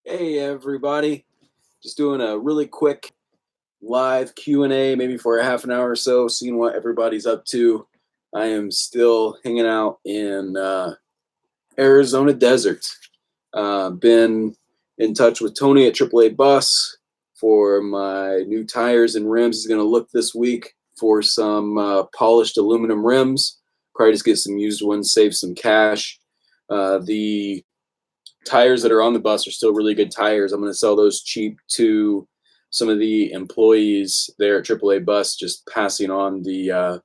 Hey everybody, just doing a really quick live Q&A, maybe for a half an hour or so, seeing what everybody's up to. I am still hanging out in Arizona desert. Been in touch with Tony at AAA Bus for my new tires and rims. He's going to look this week for some polished aluminum rims. Probably just get some used ones, save some cash. The tires that are on the bus are still really good tires. I'm going to sell those cheap to some of the employees there at AAA Bus, just passing on the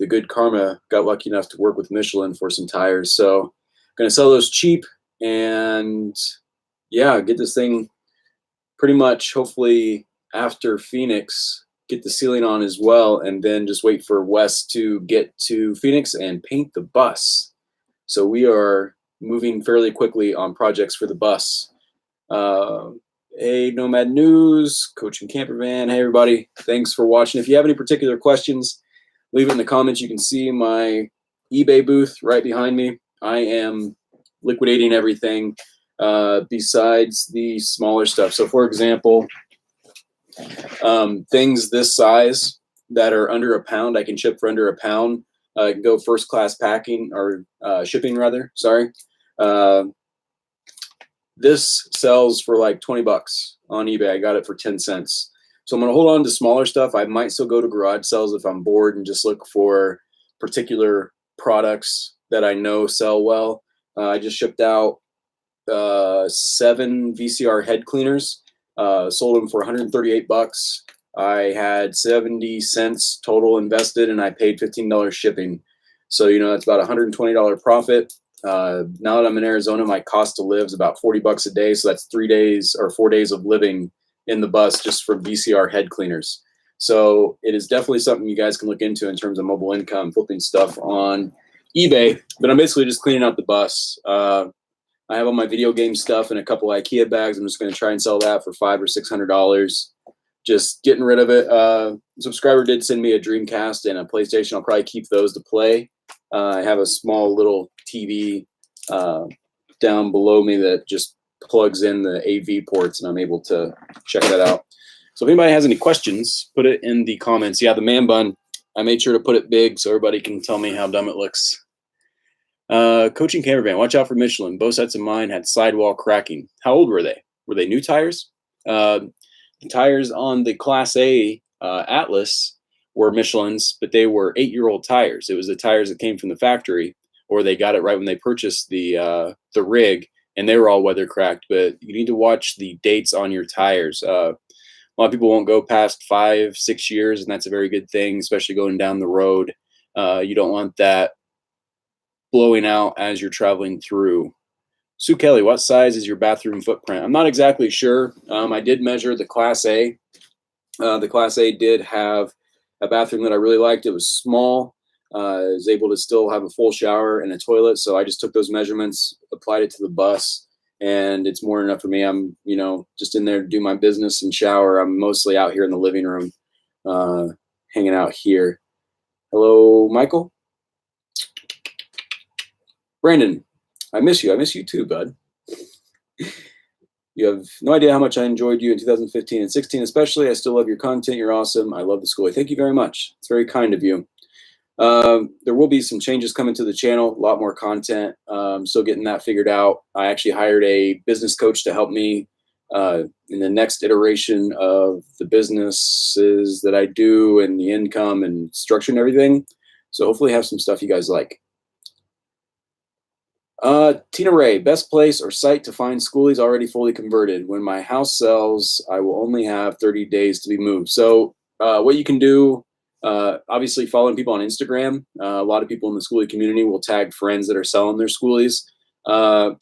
good karma. Got lucky enough to work with Michelin for some tires, so going to sell those cheap and yeah, get this thing pretty much hopefully after Phoenix, get the ceiling on as well, and then just wait for Wes to get to Phoenix and paint the bus. So we are moving fairly quickly on projects for the bus. Hey, Nomad News, Coach and Camper Van. Hey, everybody. Thanks for watching. If you have any particular questions, leave it in the comments. You can see my eBay booth right behind me. I am liquidating everything besides the smaller stuff. So, for example, things this size that are under a pound, I can ship for under a pound. Go first class packing or shipping rather. Sorry. This sells for like 20 bucks on eBay. I got it for 10 cents. So I'm going to hold on to smaller stuff. I might still go to garage sales if I'm bored and just look for particular products that I know sell well. I just shipped out 7 VCR head cleaners. Sold them for 138 bucks. I had 70 cents total invested and I paid $15 shipping. So, that's about $120 profit. Now that I'm in Arizona, my cost to live is about 40 bucks a day. So that's 3 days or 4 days of living in the bus just for VCR head cleaners. So it is definitely something you guys can look into in terms of mobile income, flipping stuff on eBay. But I'm basically just cleaning out the bus. I have all my video game stuff in a couple IKEA bags. I'm just going to try and sell that for $500 or $600. Just getting rid of it. A subscriber did send me a Dreamcast and a PlayStation. I'll probably keep those to play. I have a small little TV down below me that just plugs in the AV ports, and I'm able to check that out. So if anybody has any questions, put it in the comments. Yeah, the man bun, I made sure to put it big so everybody can tell me how dumb it looks. Coaching camper van, watch out for Michelin. Both sets of mine had sidewall cracking. How old were they? Were they new tires? The tires on the Class A Atlas were Michelin's, but they were 8-year-old tires. It was the tires that came from the factory, or they got it right when they purchased the rig, and they were all weather cracked. But you need to watch the dates on your tires. A lot of people won't go past 5-6 years, and that's a very good thing, especially going down the road. You don't want that blowing out as you're traveling through. Sue Kelly, what size is your bathroom footprint? I'm not exactly sure. I did measure the Class A. The Class A did have a bathroom that I really liked. It was small. I was able to still have a full shower and a toilet. So I just took those measurements, applied it to the bus, and it's more than enough for me. I'm, just in there to do my business and shower. I'm mostly out here in the living room, hanging out here. Hello, Michael. Brandon, I miss you. I miss you too, bud. You have no idea how much I enjoyed you in 2015 and 16, especially. I still love your content. You're awesome. I love the Skoolie. Thank you very much. It's very kind of you. There will be some changes coming to the channel, a lot more content. Still getting that figured out. I actually hired a business coach to help me in the next iteration of the businesses that I do and the income and structure and everything. So hopefully have some stuff you guys like. Tina Ray, best place or site to find Skoolies already fully converted. When my house sells, I will only have 30 days to be moved. So what you can do, obviously following people on Instagram. A lot of people in the Skoolie community will tag friends that are selling their Skoolies.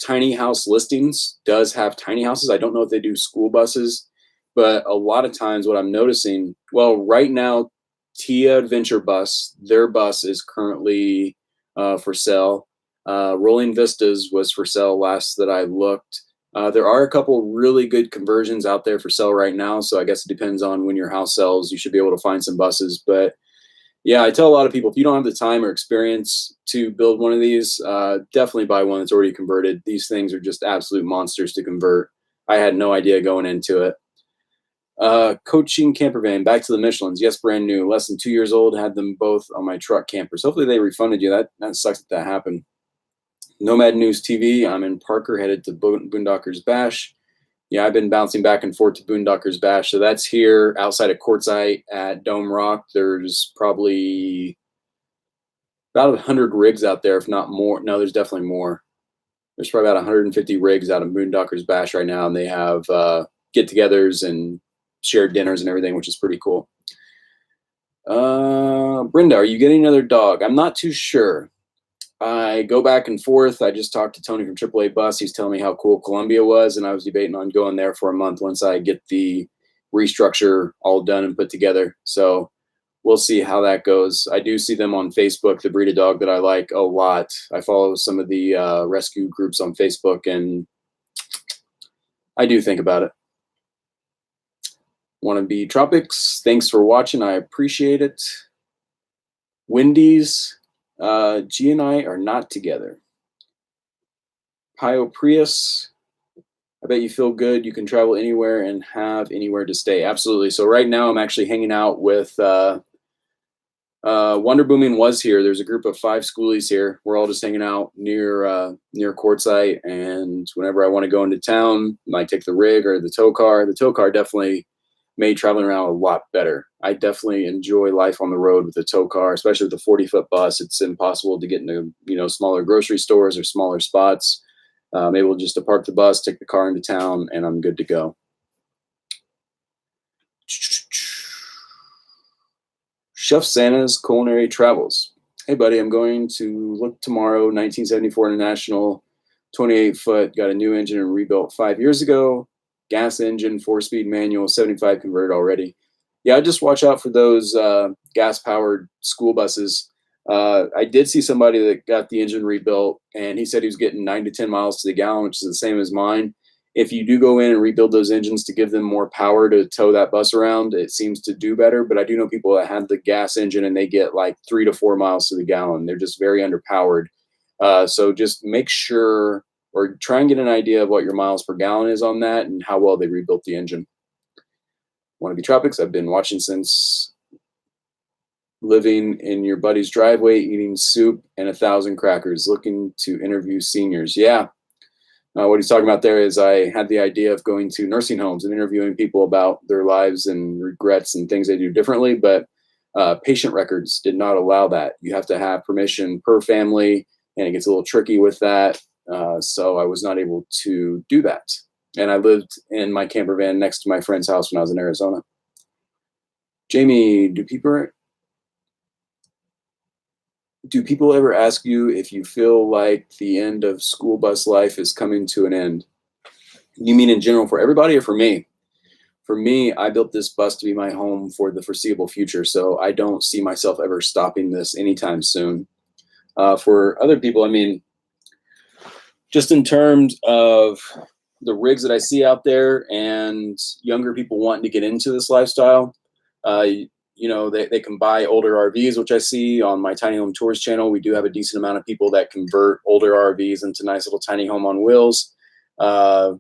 Tiny house listings does have tiny houses. I don't know if they do school buses, but a lot of times what I'm noticing, well, right now, Tia Adventure Bus, their bus is currently for sale. Rolling Vistas was for sale last that I looked. There are a couple really good conversions out there for sale right now, so I guess it depends on when your house sells. You should be able to find some buses. But yeah, I tell a lot of people, if you don't have the time or experience to build one of these, definitely buy one that's already converted. These things are just absolute monsters to convert. I had no idea going into it. Coaching camper van, back to the Michelins. Yes, brand new, less than 2 years old. Had them both on my truck campers. Hopefully they refunded you. That sucks that happened. Nomad News TV. I'm in Parker, headed to Boondockers Bash. Yeah, I've been bouncing back and forth to Boondockers Bash. So that's here outside of Quartzsite at Dome Rock. There's probably about 100 rigs out there, if not more. No, there's definitely more. There's probably about 150 rigs out of Boondockers Bash right now, and they have get-togethers and shared dinners and everything, which is pretty cool. Brenda, are you getting another dog? I'm not too sure. I go back and forth. I just talked to Tony from AAA Bus. He's telling me how cool Columbia was, and I was debating on going there for a month once I get the restructure all done and put together. So we'll see how that goes. I do see them on Facebook, the breed of dog that I like a lot. I follow some of the rescue groups on Facebook, and I do think about it. Wanna Be Tropics, thanks for watching. I appreciate it. Wendy's. G and I are not together. Pio Prius, I bet you feel good. You can travel anywhere and have anywhere to stay. Absolutely. So right now I'm actually hanging out with Wonder Booming was here. There's a group of 5 Skoolies here. We're all just hanging out near Quartzsite, and whenever I want to go into town, I might take the rig or the tow car. The tow car definitely made traveling around a lot better. I definitely enjoy life on the road with the tow car, especially with the 40-foot bus. It's impossible to get into smaller grocery stores or smaller spots. I'm able just to park the bus, take the car into town, and I'm good to go. Chef Santa's Culinary Travels. Hey, buddy, I'm going to look tomorrow. 1974 International, 28-foot, got a new engine and rebuilt 5 years ago. Gas engine, 4-speed manual, 75 converted already. Yeah, just watch out for those gas-powered school buses. I did see somebody that got the engine rebuilt, and he said he was getting 9 to 10 miles to the gallon, which is the same as mine. If you do go in and rebuild those engines to give them more power to tow that bus around, it seems to do better. But I do know people that have the gas engine and they get like 3 to 4 miles to the gallon. They're just very underpowered. So just make sure, or try and get an idea of what your miles per gallon is on that and how well they rebuilt the engine. Wanna Be Tropics, I've been watching since living in your buddy's driveway, eating soup and 1,000 crackers, looking to interview seniors. Yeah. What he's talking about there is I had the idea of going to nursing homes and interviewing people about their lives and regrets and things they do differently, but patient records did not allow that. You have to have permission per family, and it gets a little tricky with that. So I was not able to do that. And I lived in my camper van next to my friend's house when I was in Arizona. Jamie, do people ever ask you if you feel like the end of school bus life is coming to an end? You mean in general for everybody or for me? For me, I built this bus to be my home for the foreseeable future, so I don't see myself ever stopping this anytime soon. For other people, I mean, just in terms of the rigs that I see out there and younger people wanting to get into this lifestyle, they can buy older RVs, which I see on my Tiny Home Tours channel. We do have a decent amount of people that convert older RVs into nice little tiny home on wheels. A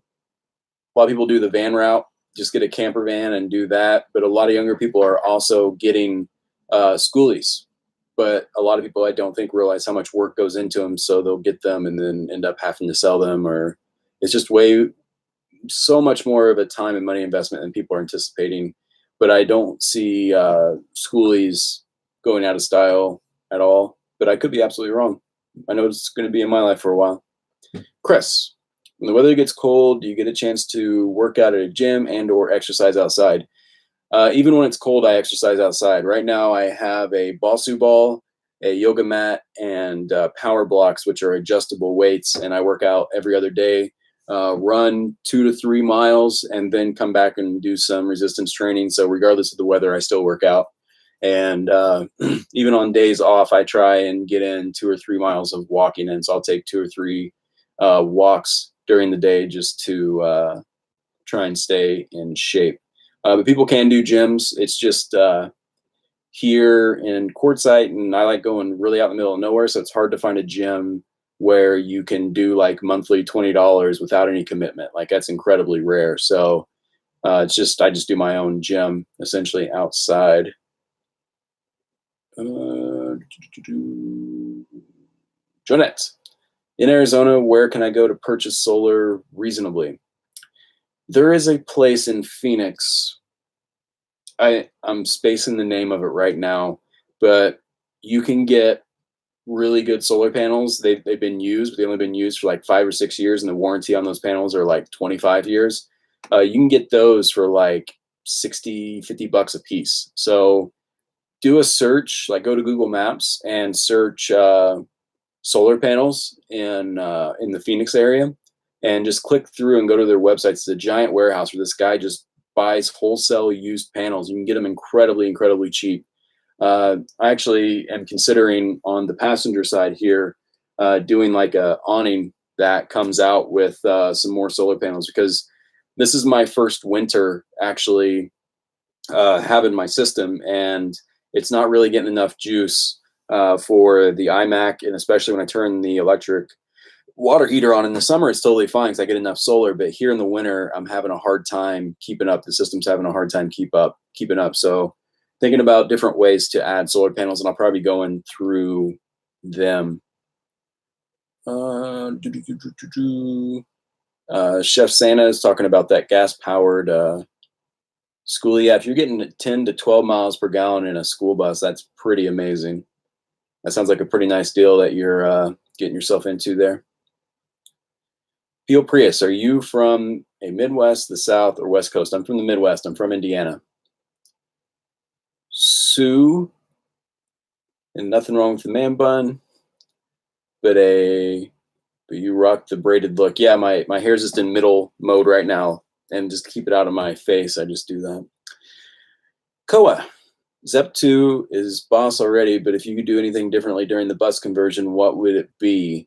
lot of people do the van route, just get a camper van and do that. But a lot of younger people are also getting Skoolies. But a lot of people, I don't think, realize how much work goes into them. So they'll get them and then end up having to sell them, or it's just so much more of a time and money investment than people are anticipating. But I don't see Skoolies going out of style at all. But I could be absolutely wrong. I know it's going to be in my life for a while. Chris, when the weather gets cold, do you get a chance to work out at a gym and or exercise outside? Even when it's cold, I exercise outside. Right now, I have a Bosu ball, a yoga mat, and power blocks, which are adjustable weights. And I work out every other day. Run 2 to 3 miles and then come back and do some resistance training. So regardless of the weather, I still work out. And even on days off, I try and get in 2 or 3 miles of walking. And so I'll take 2 or 3 walks during the day just to try and stay in shape. But people can do gyms. It's just here in Quartzsite, and I like going really out in the middle of nowhere, so it's hard to find a gym where you can do like monthly $20 without any commitment. Like that's incredibly rare. So I just do my own gym essentially outside. Jonette, in Arizona, where can I go to purchase solar reasonably? There is a place in Phoenix. I'm spacing the name of it right now, but you can get really good solar panels. They've been used, but they've only been used for like 5 or 6 years, and the warranty on those panels are like 25 years. You can get those for like 60, $50 a piece. So do a search, like go to Google Maps and search solar panels in the Phoenix area, and just click through and go to their website. It's a giant warehouse where this guy just buys wholesale used panels. You can get them incredibly cheap. I actually am considering on the passenger side here doing like a awning that comes out with some more solar panels, because this is my first winter actually having my system, and it's not really getting enough juice for the iMac, and especially when I turn the electric water heater on in the summer, it's totally fine because I get enough solar. But here in the winter, I'm having a hard time keeping up. The system's having a hard time keeping up. So thinking about different ways to add solar panels, and I'll probably be going through them. Chef Santa is talking about that gas-powered Skoolie. Yeah, if you're getting 10 to 12 miles per gallon in a school bus, that's pretty amazing. That sounds like a pretty nice deal that you're getting yourself into there. Peel Prius, are you from a Midwest, the South, or West Coast? I'm from the Midwest. I'm from Indiana. Sue, and nothing wrong with the man bun, but you rock the braided look. Yeah, my hair's just in middle mode right now, and just keep it out of my face. I just do that. Koa, Zep 2 is boss already, but if you could do anything differently during the bus conversion, what would it be?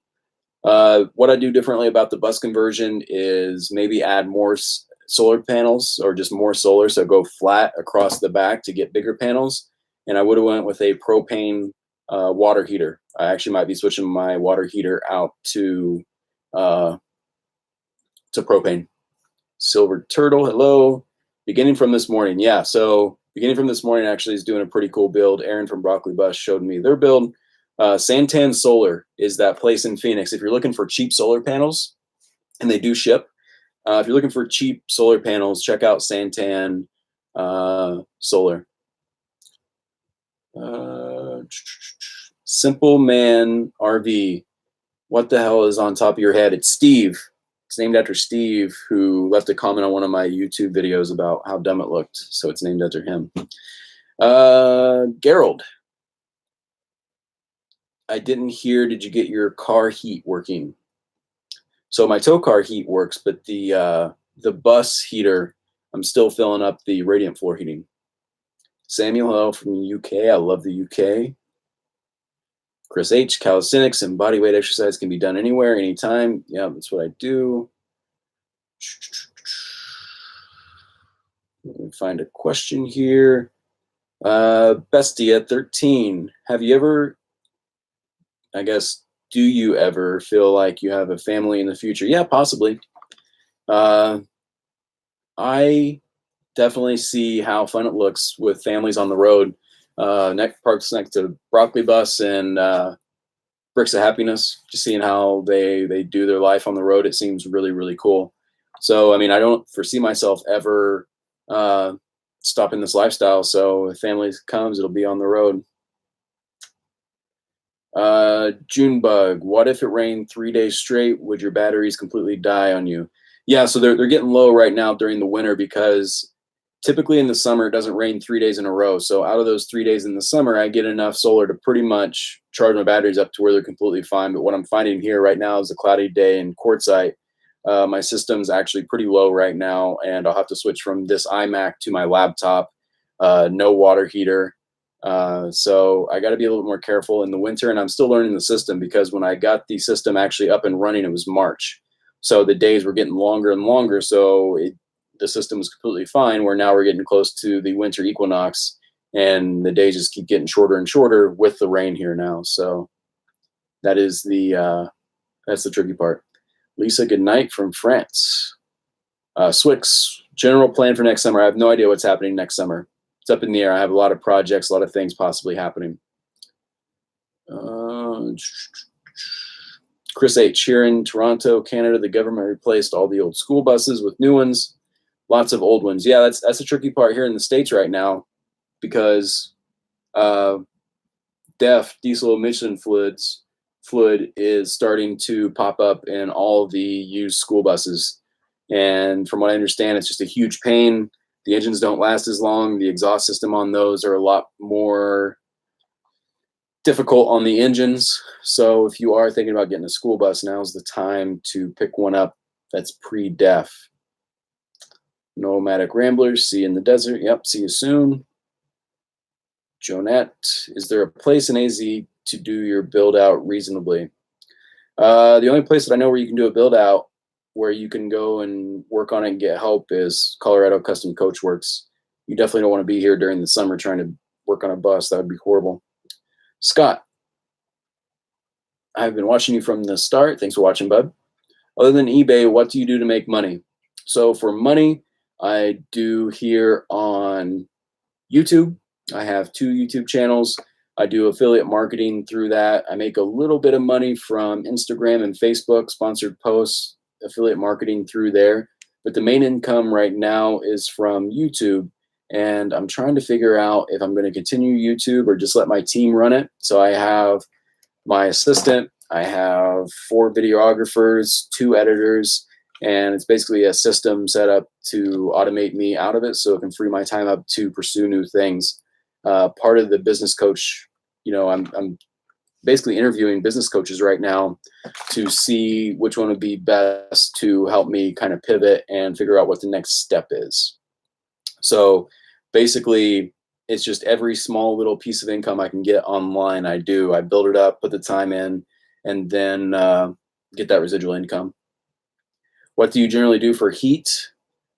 What I do differently about the bus conversion is maybe add more solar panels, or just more solar, so go flat across the back to get bigger panels. And I would have went with a propane water heater. I actually might be switching my water heater out to propane. Silver Turtle, hello. Beginning from this morning, yeah. So beginning from this morning actually is doing a pretty cool build. Aaron from Broccoli Bus showed me their build. Santan Solar is that place in Phoenix. If you're looking for cheap solar panels, and they do ship, if you're looking for cheap solar panels, check out Santan Solar. Simple Man RV, what the hell is on top of your head? It's Steve. It's named after Steve, who left a comment on one of my YouTube videos about how dumb it looked, so it's named after him. Gerald, I didn't hear, did you get your car heat working? So my tow car heat works, but the bus heater, I'm still filling up the radiant floor heating. Samuel, hello from the UK. I love the UK. Chris H, calisthenics and bodyweight exercise can be done anywhere, anytime. Yeah, that's what I do. Let me find a question here. Bestia 13, have you ever, I guess, do you ever feel like you have a family in the future? Yeah, possibly. I definitely see how fun it looks with families on the road. Parks next to Broccoli Bus and Bricks of Happiness, just seeing how they do their life on the road. It seems really cool. So, I mean, I don't foresee myself ever stopping this lifestyle. So if family comes, it'll be on the road. Junebug, what if it rained 3 days straight? Would your batteries completely die on you? Yeah, so they're getting low right now during the winter, because typically in the summer it doesn't rain 3 days in a row. So out of those 3 days in the summer, I get enough solar to pretty much charge my batteries up to where they're completely fine. But what I'm finding here right now is a cloudy day in Quartzsite. My system's actually pretty low right now, and I'll have to switch from this iMac to my laptop. No water heater. So I got to be a little bit more careful in the winter, and I'm still learning the system, because when I got the system actually up and running, it was March. So the days were getting longer and longer. So the system was completely fine, where now we're getting close to the winter equinox, and the days just keep getting shorter and shorter with the rain here now. So that is the That's the tricky part. Lisa, good night from France. Swix, general plan for next summer. I have no idea what's happening next summer. It's up in the air. I have a lot of projects, a lot of things possibly happening. Chris H. Here in Toronto, Canada, the government replaced all the old school buses with new ones. Lots of old ones. Yeah, that's a tricky part here in the States right now, because DEF, diesel emission fluid is starting to pop up in all the used school buses. And from what I understand, it's just a huge pain. The engines don't last as long. The exhaust system on those are a lot more difficult on the engines. So if you are thinking about getting a school bus, now's the time to pick one up that's pre-DEF. Nomadic Ramblers, see you in the desert. Yep, see you soon. Jonette, is there a place in AZ to do your build out reasonably? The only place that I know where you can do a build out where you can go and work on it and get help is Colorado Custom Coach Works. You definitely don't want to be here during the summer trying to work on a bus. That would be horrible. Scott, I've been watching you from the start. Thanks for watching, bud. Other than eBay, what do you do to make money? So for money, I do here on YouTube. I have 2 YouTube channels. I do affiliate marketing through that. I make a little bit of money from Instagram and Facebook, sponsored posts, affiliate marketing through there. But the main income right now is from YouTube. And I'm trying to figure out if I'm going to continue YouTube or just let my team run it. So I have my assistant, I have 4 videographers, 2 editors, and it's basically a system set up to automate me out of it so it can free my time up to pursue new things. Part of the business coach, I'm basically interviewing business coaches right now to see which one would be best to help me kind of pivot and figure out what the next step is. So basically, it's just every small little piece of income I can get online, I do. I build it up, put the time in, and then get that residual income. What do you generally do for heat?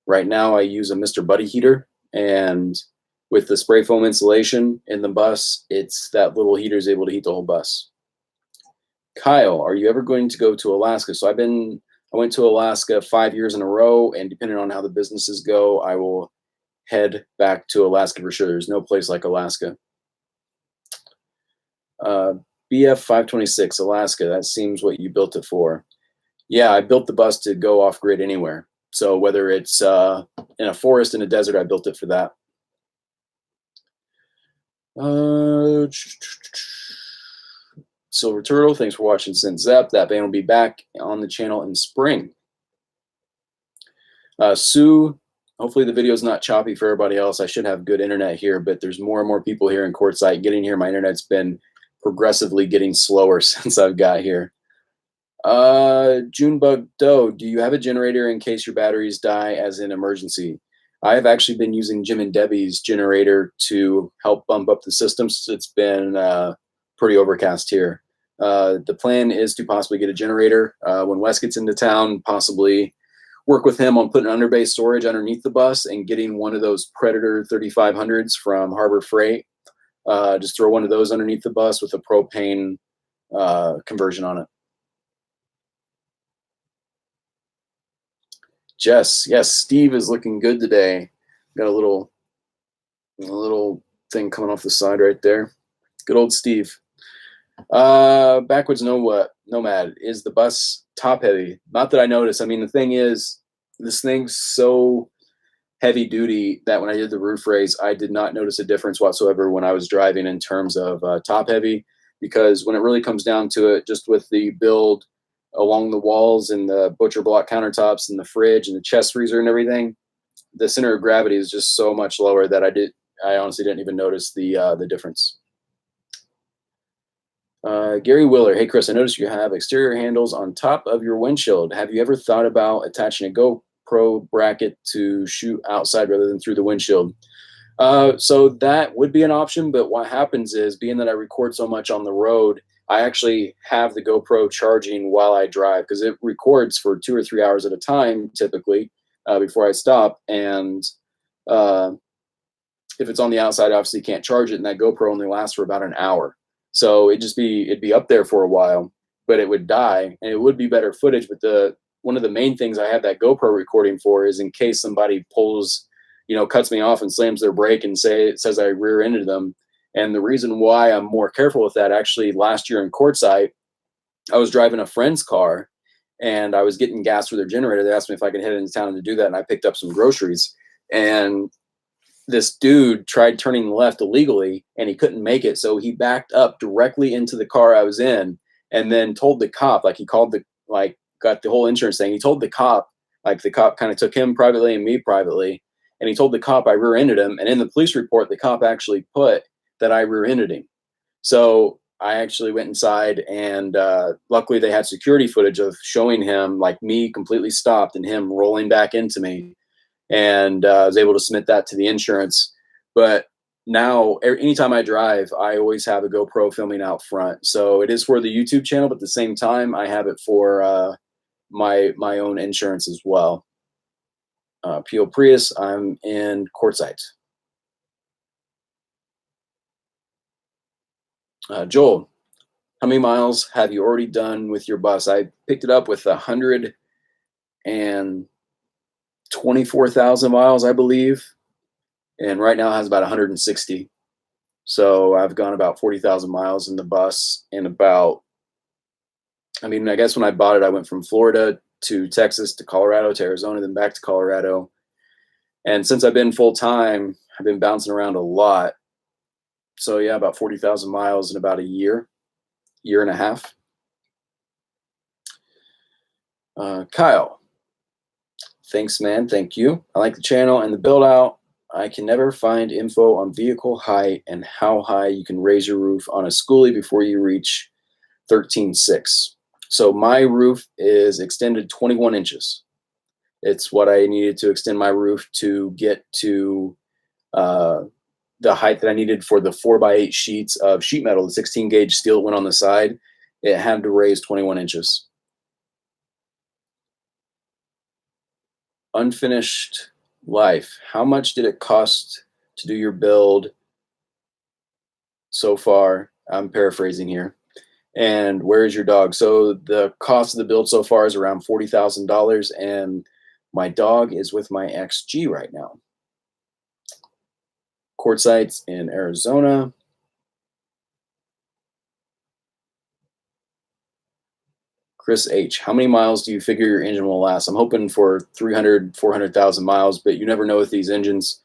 Right now, I use a Mr. Buddy heater, and with the spray foam insulation in the bus, it's that little heater is able to heat the whole bus. Kyle, are you ever going to go to Alaska? So I went to Alaska 5 years in a row, and depending on how the businesses go, I will head back to Alaska for sure. There's no place like Alaska. BF 526, Alaska, that seems what you built it for. Yeah, I built the bus to go off grid anywhere. So whether it's in a forest, in a desert, I built it for that. Silver Turtle, thanks for watching since Zep. That band will be back on the channel in spring. Sue, hopefully the video is not choppy for everybody else. I should have good internet here, but there's more and more people here in Quartzsite. Getting here, my internet's been progressively getting slower since I've got here. Junebug Doe, do you have a generator in case your batteries die as an emergency? I've actually been using Jim and Debbie's generator to help bump up the system since it's been pretty overcast here. The plan is to possibly get a generator when Wes gets into town, possibly work with him on putting underbay storage underneath the bus and getting one of those Predator 3500s from Harbor Freight. Just throw one of those underneath the bus with a propane conversion on it. Jess, yes, Steve is looking good today. Got a little thing coming off the side right there. Good old Steve. Backwards Nomad, is the bus top heavy? Not that I noticed. I mean, the thing is, this thing's so heavy duty that when I did the roof raise, I did not notice a difference whatsoever when I was driving in terms of top heavy, because when it really comes down to it, just with the build along the walls and the butcher block countertops and the fridge and the chest freezer and everything, the center of gravity is just so much lower that I honestly didn't even notice the difference. Gary Willer, hey Chris, I noticed you have exterior handles on top of your windshield. Have you ever thought about attaching a GoPro bracket to shoot outside rather than through the windshield? So that would be an option, but what happens is, being that I record so much on the road, I actually have the GoPro charging while I drive, because it records for 2 or 3 hours at a time, typically, before I stop. And if it's on the outside, obviously can't charge it, and that GoPro only lasts for about an hour. So it'd be up there for a while. but it would die, and it would be better footage. But one of the main things I have that GoPro recording for is in case somebody pulls, cuts me off and slams their brake and says I rear-ended them. And the reason why I'm more careful with that, actually, last year in Quartzsite, I was driving a friend's car and I was getting gas for their generator. They asked me if I could head into town to do that, and I picked up some groceries. And this dude tried turning left illegally and he couldn't make it. So he backed up directly into the car I was in and then told the cop, like he called got the whole insurance thing. He told the cop, like the cop kind of took him privately and me privately. And he told the cop I rear-ended him. And in the police report, the cop actually put that I rear-ended him. So I actually went inside and luckily they had security footage of showing him, like me completely stopped and him rolling back into me. And I was able to submit that to the insurance. But now, anytime I drive, I always have a GoPro filming out front. So it is for the YouTube channel, but at the same time, I have it for my own insurance as well. P.O. Prius, I'm in Quartzsite. Joel, how many miles have you already done with your bus? I picked it up with 124,000 miles, I believe. And right now it has about 160. So I've gone about 40,000 miles in the bus and I guess when I bought it, I went from Florida to Texas to Colorado to Arizona, then back to Colorado. And since I've been full time, I've been bouncing around a lot. So yeah, about 40,000 miles in about a year and a half. Kyle, thanks, man. Thank you. I like the channel and the build out. I can never find info on vehicle height and how high you can raise your roof on a Skoolie before you reach 13.6. So my roof is extended 21 inches. It's what I needed to extend my roof to get to the height that I needed for the 4x8 sheets of sheet metal. The 16 gauge steel went on the side. It had to raise 21 inches. Unfinished life. How much did it cost to do your build so far? I'm paraphrasing here. And where is your dog? So the cost of the build so far is around $40,000, and my dog is with my XG right now. Quartzsite in Arizona. Chris H, how many miles do you figure your engine will last? I'm hoping for 300, 400,000 miles, but you never know with these engines.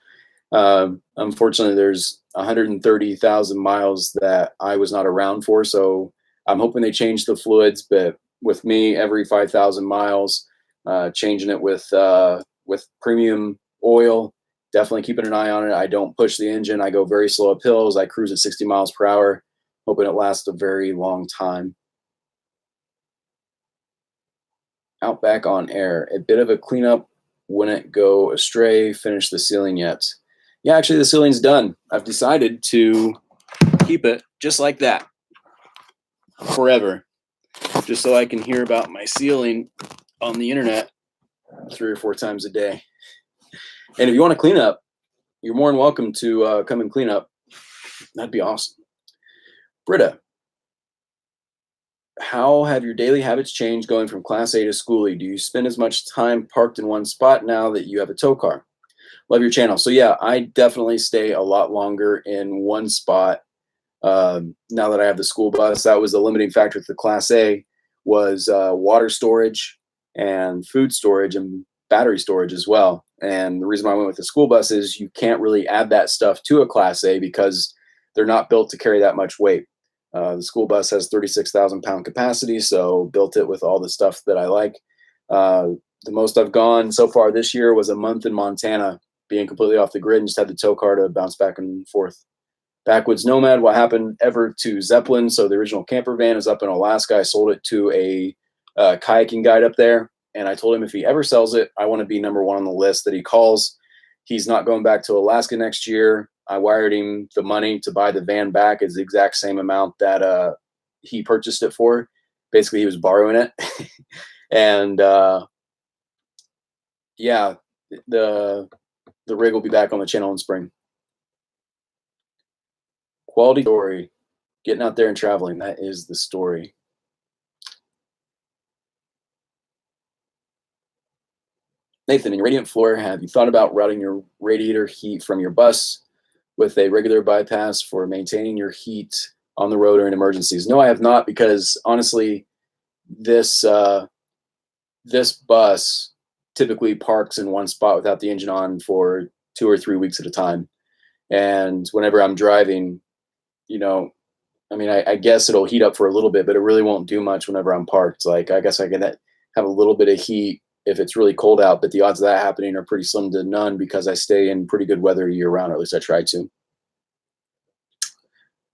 Unfortunately, there's 130,000 miles that I was not around for, so I'm hoping they change the fluids. But with me, every 5,000 miles, changing it with premium oil, definitely keeping an eye on it. I don't push the engine. I go very slow up hills. I cruise at 60 miles per hour, hoping it lasts a very long time. Outback on air, a bit of a cleanup. Wouldn't go astray. Finish the ceiling yet? Yeah, actually the ceiling's done. I've decided to keep it just like that forever, just so I can hear about my ceiling on the internet 3 or 4 times a day. And if you want to clean up, you're more than welcome to come and clean up. That'd be awesome. Britta, how have your daily habits changed going from Class A to Skoolie? Do you spend as much time parked in one spot now that you have a tow car? Love your channel. So yeah, I definitely stay a lot longer in one spot now that I have the school bus. That was the limiting factor with the Class A, was water storage and food storage and battery storage as well. And the reason why I went with the school bus is you can't really add that stuff to a Class A because they're not built to carry that much weight. The school bus has 36,000 pound capacity, so built it with all the stuff that I like. The most I've gone so far this year was a month in Montana, being completely off the grid, and just had the tow car to bounce back and forth. Backwoods Nomad, what happened ever to Zeppelin? So the original camper van is up in Alaska. I sold it to a kayaking guide up there, and I told him if he ever sells it, I want to be number 1 on the list that he calls. He's not going back to Alaska next year. I wired him the money to buy the van back. It's the exact same amount that he purchased it for. Basically, he was borrowing it. And yeah, the rig will be back on the channel in spring. Quality story. Getting out there and traveling. That is the story. Nathan, in your radiant floor, have you thought about routing your radiator heat from your bus with a regular bypass for maintaining your heat on the road or in emergencies? No, I have not, because honestly, this this bus typically parks in one spot without the engine on for 2 or 3 weeks at a time. And whenever I'm driving, you know, I mean, I guess it'll heat up for a little bit, but it really won't do much whenever I'm parked. Like, I guess I can have a little bit of heat if it's really cold out, but the odds of that happening are pretty slim to none because I stay in pretty good weather year round, or at least I try to.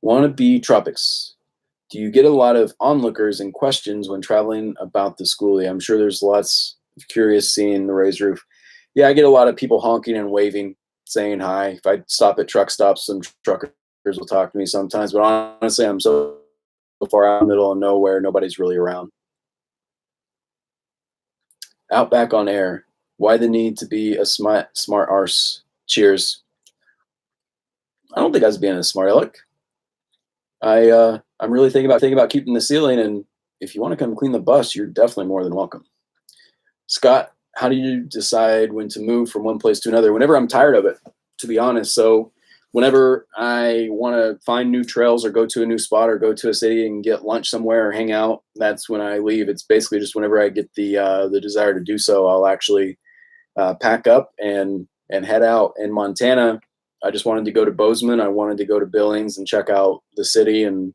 Wannabe Tropics. Do you get a lot of onlookers and questions when traveling about the Skoolie? I'm sure there's lots of curious seeing the raised roof. Yeah, I get a lot of people honking and waving, saying hi. If I stop at truck stops, some truckers will talk to me sometimes, but honestly, I'm so far out in the middle of nowhere, nobody's really around. Outback on air. Why the need to be a smart arse? Cheers. I don't think I was being a smart aleck. I'm really thinking about keeping the ceiling, and if you want to come clean the bus, you're definitely more than welcome. Scott, how do you decide when to move from one place to another? Whenever I'm tired of it, to be honest. So whenever I want to find new trails or go to a new spot or go to a city and get lunch somewhere or hang out, that's when I leave. It's basically just whenever I get the desire to do so, I'll actually pack up and head out. In Montana, I just wanted to go to Bozeman. I wanted to go to Billings and check out the city, and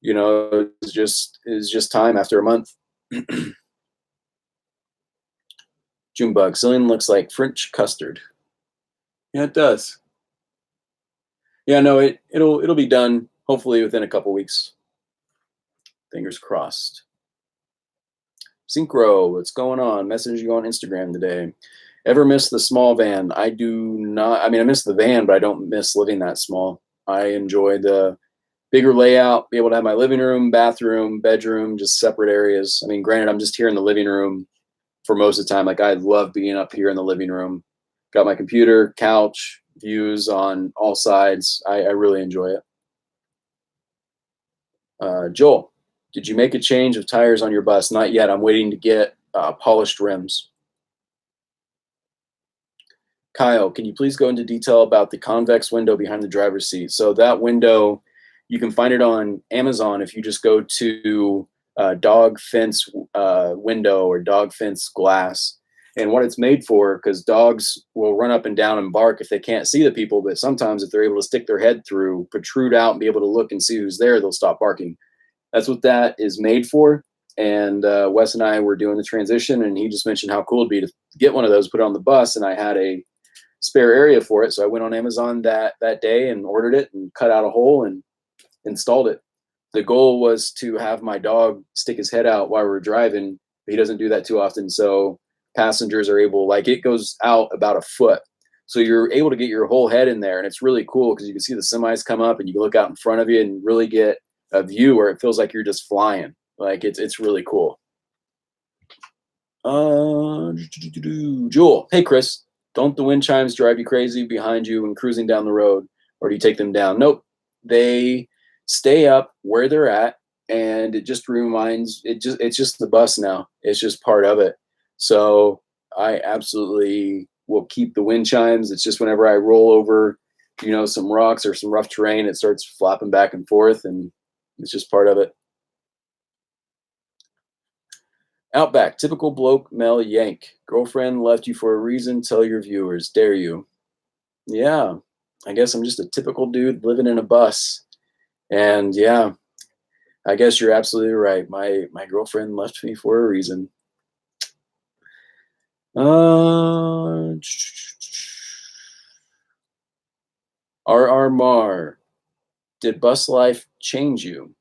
it's just time after a month. Junebug, ceiling looks like French custard. Yeah, it does. Yeah, no, it'll be done hopefully within a couple weeks. Fingers crossed. Synchro, what's going on? Message you on Instagram today. Ever miss the small van? I do not. I mean, I miss the van, but I don't miss living that small. I enjoy the bigger layout, be able to have my living room, bathroom, bedroom, just separate areas. I mean, granted, I'm just here in the living room for most of the time. Like, I love being up here in the living room. Got my computer, couch, views on all sides. I really enjoy it. Joel, did you make a change of tires on your bus? Not yet. I'm waiting to get polished rims. Kyle, can you please go into detail about the convex window behind the driver's seat? So that window, you can find it on Amazon if you just go to dog fence window or dog fence glass. And what it's made for, because dogs will run up and down and bark if they can't see the people, but sometimes if they're able to stick their head through, protrude out, and be able to look and see who's there, they'll stop barking. That's what that is made for. And Wes and I were doing the transition, and he just mentioned how cool it'd be to get one of those, put it on the bus, and I had a spare area for it. So I went on Amazon that day and ordered it and cut out a hole and installed it. The goal was to have my dog stick his head out while we're driving, but he doesn't do that too often. So passengers are able, like, it goes out about a foot. So you're able to get your whole head in there. And it's really cool because you can see the semis come up and you can look out in front of you and really get a view where it feels like you're just flying. Like, it's really cool. Jewel, hey, Chris. Don't the wind chimes drive you crazy behind you when cruising down the road, or do you take them down? Nope. They stay up where they're at, and it just it's just the bus now. It's just part of it. So I absolutely will keep the wind chimes. It's just whenever I roll over, some rocks or some rough terrain, it starts flapping back and forth, and it's just part of it. Outback, typical bloke Mel yank. Girlfriend left you for a reason. Tell your viewers. Dare you? Yeah, I guess I'm just a typical dude living in a bus. And yeah, I guess you're absolutely right. My girlfriend left me for a reason. R.R. Mar, did bus life change you?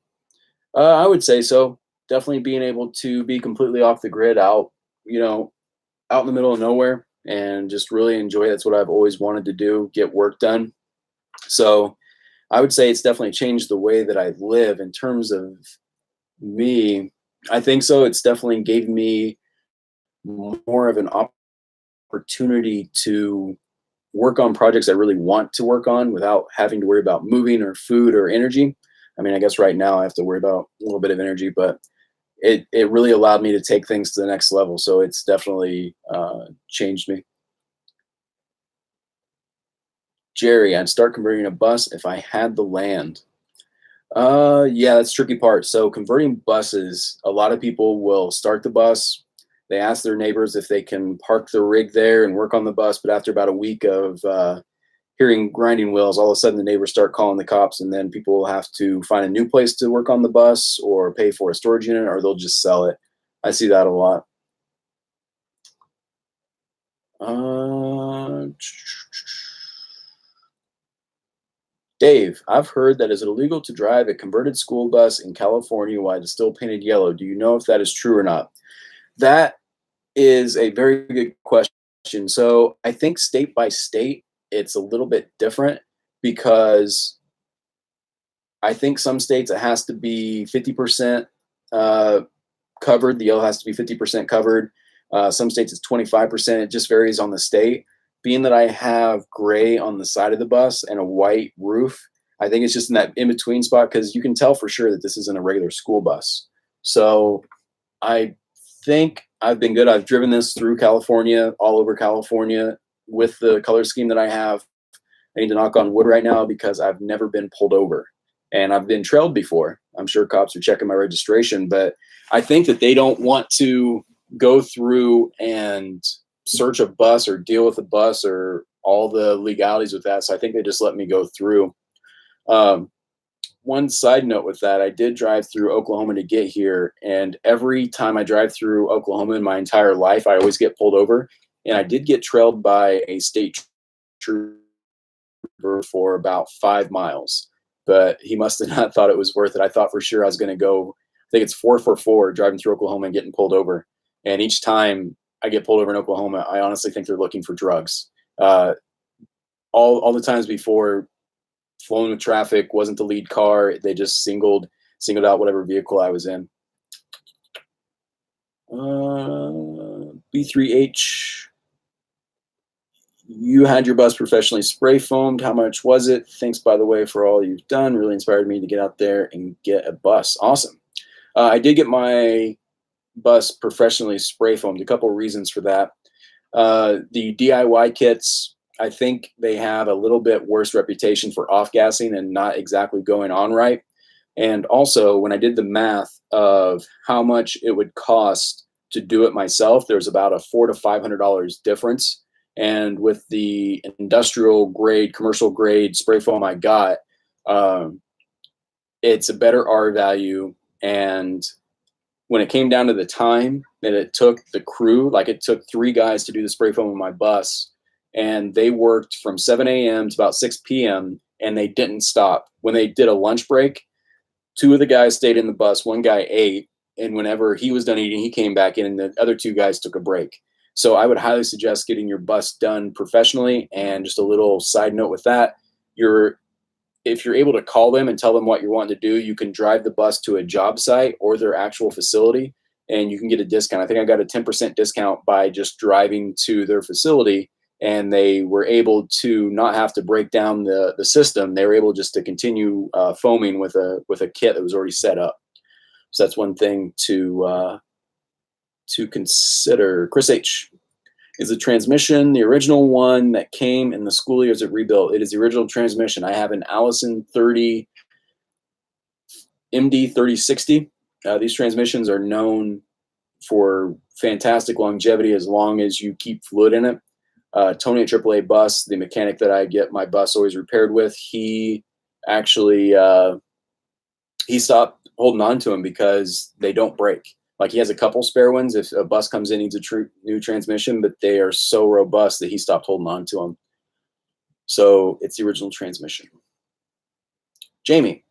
I would say so. Definitely being able to be completely off the grid, out in the middle of nowhere, and just really enjoy it. That's what I've always wanted to do, get work done. So I would say it's definitely changed the way that I live. In terms of me, I think so. It's definitely gave me more of an opportunity to work on projects I really want to work on without having to worry about moving or food or energy. I mean, I guess right now I have to worry about a little bit of energy, but it really allowed me to take things to the next level. So it's definitely changed me. Jerry, I'd start converting a bus if I had the land. Yeah, that's the tricky part. So converting buses, a lot of people will start the bus. They ask their neighbors if they can park the rig there and work on the bus. But after about a week of hearing grinding wheels, all of a sudden the neighbors start calling the cops, and then people will have to find a new place to work on the bus or pay for a storage unit, or they'll just sell it. I see that a lot. Dave, I've heard that it's illegal to drive a converted school bus in California while it's still painted yellow. Do you know if that is true or not? That is a very good question. So I think state by state, it's a little bit different, because I think some states it has to be 50% covered. The yellow has to be 50% covered. Some states it's 25%. It just varies on the state. Being that I have gray on the side of the bus and a white roof, I think it's just in that in-between spot, because you can tell for sure that this isn't a regular school bus. So I think I've been good. I've driven this through California, all over California, with the color scheme that I have. I need to knock on wood right now because I've never been pulled over. And I've been trailed before. I'm sure cops are checking my registration, but I think that they don't want to go through and search a bus or deal with a bus or all the legalities with that. So I think they just let me go through. One side note with that, I did drive through Oklahoma to get here. And every time I drive through Oklahoma in my entire life, I always get pulled over. And I did get trailed by a state trooper for about 5 miles. But he must have not thought it was worth it. I thought for sure I was going to go, I think it's 444 driving through Oklahoma and getting pulled over. And each time I get pulled over in Oklahoma, I honestly think they're looking for drugs. All the times before, flowing with traffic, wasn't the lead car. They just singled out whatever vehicle I was in. B3H. You had your bus professionally spray foamed. How much was it? Thanks, by the way, for all you've done. Really inspired me to get out there and get a bus. Awesome. I did get my bus professionally spray foamed. A couple of reasons for that. The DIY kits, I think they have a little bit worse reputation for off-gassing and not exactly going on right. And also, when I did the math of how much it would cost to do it myself, there's about a $400 to $500 difference. And with the industrial grade, commercial grade spray foam I got, it's a better R value. And when it came down to the time that it took the crew, like it took 3 guys to do the spray foam on my bus, and they worked from 7 a.m. to about 6 p.m. and they didn't stop. When they did a lunch break, 2 of the guys stayed in the bus, 1 guy ate, and whenever he was done eating, he came back in, and the other 2 guys took a break. So I would highly suggest getting your bus done professionally. And just a little side note with that, if you're able to call them and tell them what you're wanting to do, you can drive the bus to a job site or their actual facility, and you can get a discount. I think I got a 10% discount by just driving to their facility, and they were able to not have to break down the system. They were able just to continue foaming with a kit that was already set up. So that's one thing to consider. Chris H. Is the transmission the original one that came in the Skoolie, or is it rebuilt? It is the original transmission. I have an Allison 30 MD 3060. These transmissions are known for fantastic longevity as long as you keep fluid in it. Tony at AAA Bus, the mechanic that I get my bus always repaired with, he actually he stopped holding on to them because they don't break. Like, he has a couple spare ones if a bus comes in, needs a new transmission, but they are so robust that he stopped holding on to them. So it's the original transmission. Jamie,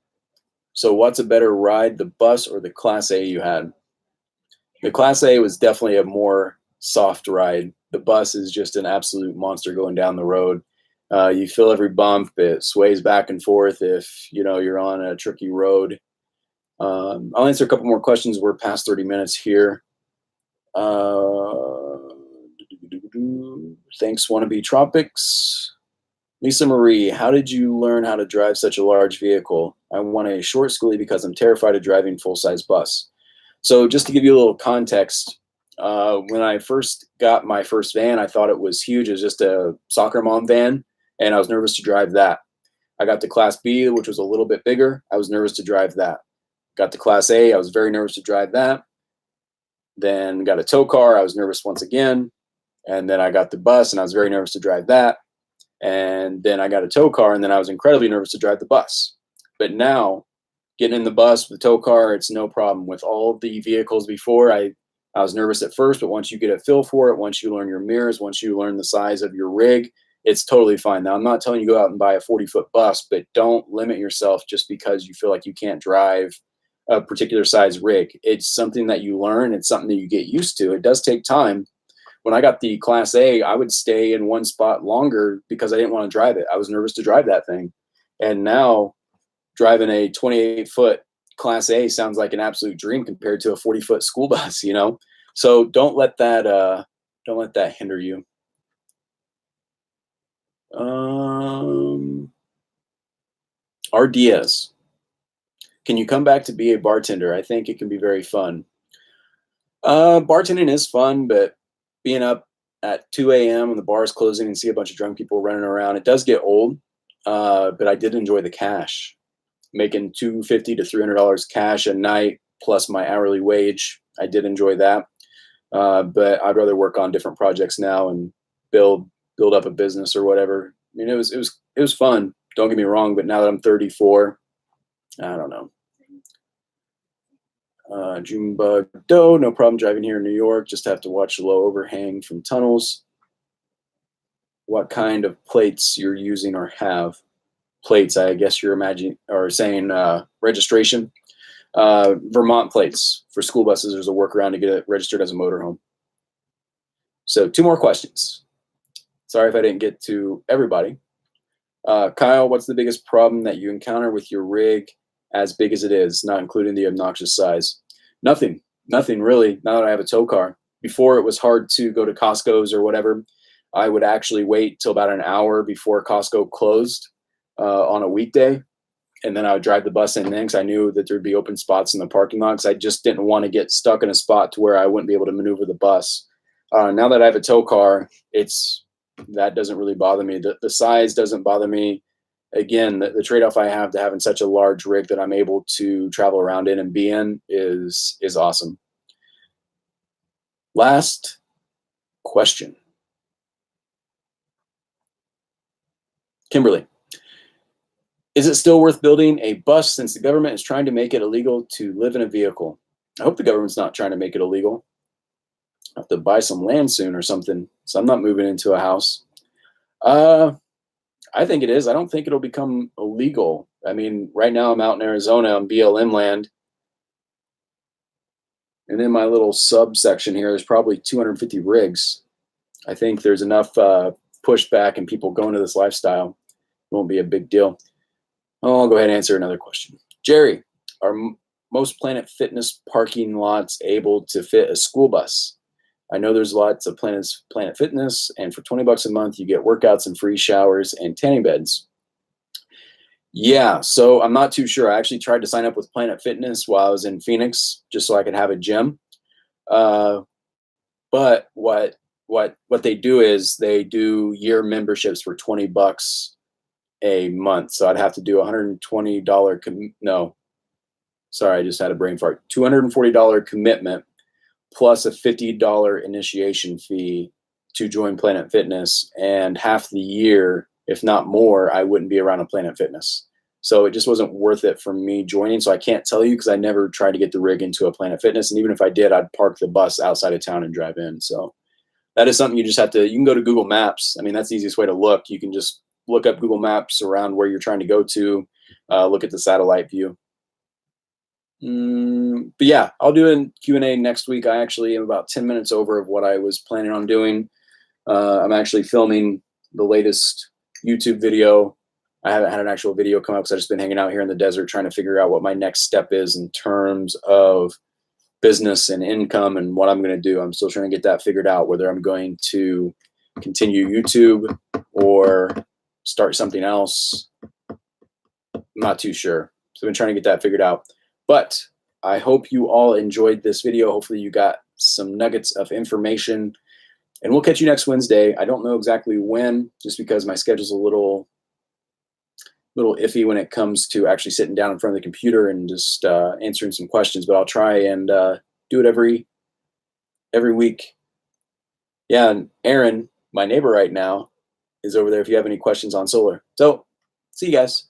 so what's a better ride, the bus or the Class A you had? The Class A was definitely a more soft ride. The bus is just an absolute monster going down the road. You feel every bump. It sways back and forth if you're on a tricky road. I'll answer a couple more questions. We're past 30 minutes here. Thanks, Wannabe Tropics. Lisa Marie, how did you learn how to drive such a large vehicle? I want a short Skoolie because I'm terrified of driving full-size bus. So just to give you a little context, when I first got my first van, I thought it was huge. It was just a soccer mom van, and I was nervous to drive that. I got to Class B, which was a little bit bigger. I was nervous to drive that. Got to Class A, I was very nervous to drive that. Then got a tow car, I was nervous once again. And then I got the bus, and I was very nervous to drive that. And then I got a tow car, and then I was incredibly nervous to drive the bus. But now, getting in the bus with the tow car, it's no problem. With all the vehicles before, I was nervous at first, but once you get a feel for it, once you learn your mirrors, once you learn the size of your rig, it's totally fine. Now, I'm not telling you go out and buy a 40-foot bus, but don't limit yourself just because you feel like you can't drive a particular size rig. It's something that you learn. It's something that you get used to. It does take time. When I got the Class A, I would stay in one spot longer because I didn't want to drive it. I was nervous to drive that thing. And now driving a 28-foot Class A sounds like an absolute dream compared to a 40-foot school bus, you know? So don't let that hinder you. RDS. Can you come back to be a bartender? I think it can be very fun. Bartending is fun, but being up at 2 a.m. when the bar is closing and see a bunch of drunk people running around, it does get old. But I did enjoy the cash. Making $250 to $300 cash a night plus my hourly wage. I did enjoy that. But I'd rather work on different projects now and build up a business or whatever. I mean, it was fun. Don't get me wrong, but now that I'm 34, I don't know. Junebug Doe, no problem driving here in New York. Just have to watch low overhang from tunnels. What kind of plates you're using or have? Plates, I guess you're imagining or saying registration. Vermont plates for school buses. There's a workaround to get it registered as a motorhome. So 2 more questions. Sorry if I didn't get to everybody. Kyle, what's the biggest problem that you encounter with your rig as big as it is, not including the obnoxious size? Nothing really, now that I have a tow car. Before it was hard to go to Costco's or whatever. I would actually wait till about an hour before Costco closed on a weekday. And then I would drive the bus in then because I knew that there'd be open spots in the parking lot because I just didn't want to get stuck in a spot to where I wouldn't be able to maneuver the bus. Now that I have a tow car, that doesn't really bother me. The size doesn't bother me. Again, the trade-off I have to having such a large rig that I'm able to travel around in and be in is awesome. Last question. Kimberly, is it still worth building a bus since the government is trying to make it illegal to live in a vehicle? I hope the government's not trying to make it illegal. I have to buy some land soon or something, so I'm not moving into a house. I think it is. I don't think it'll become illegal. I mean, right now I'm out in Arizona on BLM land. And in my little subsection here, there's probably 250 rigs. I think there's enough pushback and people going to this lifestyle. It won't be a big deal. I'll go ahead and answer another question. Jerry, are most Planet Fitness parking lots able to fit a school bus? I know there's lots of Planet Fitness, and for $20 a month, you get workouts and free showers and tanning beds. Yeah, so I'm not too sure. I actually tried to sign up with Planet Fitness while I was in Phoenix, just so I could have a gym. But what they do is they do year memberships for $20 a month. So I'd have to do $120 no, sorry, I just had a brain fart. $240 commitment plus a $50 initiation fee to join Planet Fitness, and half the year, if not more, I wouldn't be around a Planet Fitness. So it just wasn't worth it for me joining. So I can't tell you because I never tried to get the rig into a Planet Fitness. And even if I did, I'd park the bus outside of town and drive in. So that is something you just have to, you can go to Google Maps. I mean, that's the easiest way to look. You can just look up Google Maps around where you're trying to go to, look at the satellite view. But yeah, I'll do a Q&A next week. I actually am about 10 minutes over of what I was planning on doing. I'm actually filming the latest YouTube video. I haven't had an actual video come up because I've just been hanging out here in the desert trying to figure out what my next step is in terms of business and income and what I'm going to do. I'm still trying to get that figured out, whether I'm going to continue YouTube or start something else. I'm not too sure. So I've been trying to get that figured out. But I hope you all enjoyed this video. Hopefully you got some nuggets of information, and we'll catch you next Wednesday. I don't know exactly when, just because my schedule's a little iffy when it comes to actually sitting down in front of the computer and just answering some questions, but I'll try and do it every week. Yeah, and Aaron, my neighbor right now, is over there if you have any questions on solar. So, see you guys.